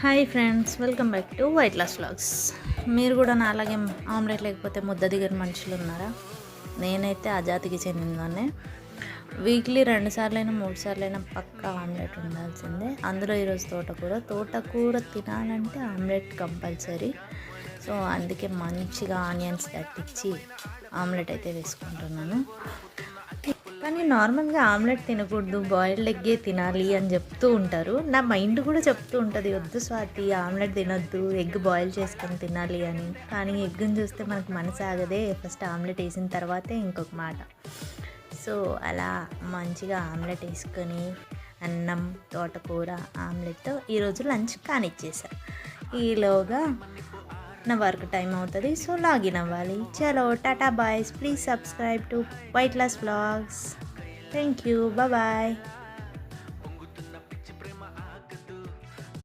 Hi friends, welcome back to weight loss vlogs. మీరు కూడా నా అలాగే ఆమ్లెట్ లేకపోతే ముద్ద దిగని మనుషులు ఉన్నారా? నేనైతే ఆ జాతికి చెందినదాన్నే. వీక్లీ 2 సార్లైనా 3 సార్లైనా పక్కా ఆమ్లెట్ ఉండాల్సిందే. అందులో ఈరోజు తోటకూర తినాలంటే ఆమ్లెట్ కంపల్సరీ. సో అందుకే మంచిగా ఆనియన్స్ దట్టించి ఆమ్లెట్ అయితే వేసుకుంటున్నాను. కానీ నార్మల్గా ఆమ్లెట్ తినకూడదు, బాయిల్డ్ ఎగ్గే తినాలి అని చెప్తూ ఉంటారు. నా మైండ్ కూడా చెప్తూ ఉంటుంది, వద్దు స్వాతి ఆమ్లెట్ తినొద్దు, ఎగ్ బాయిల్ చేసుకొని తినాలి అని. కానీ ఎగ్గుని చూస్తే మనకు మనసు ఆగదే, ఫస్ట్ ఆమ్లెట్ వేసిన తర్వాతే ఇంకొక మాట. సో అలా మంచిగా ఆమ్లెట్ వేసుకొని అన్నం, తోటకూర, ఆమ్లెట్తో ఈరోజు లంచ్ కానిచ్చేసా. ఈలోగా నా వర్క్ టైం అవుతుంది, సో లాగిన్ అవ్వాలి. చలో ta-ta byes, please subscribe to weight loss vlogs. Thank you, bye.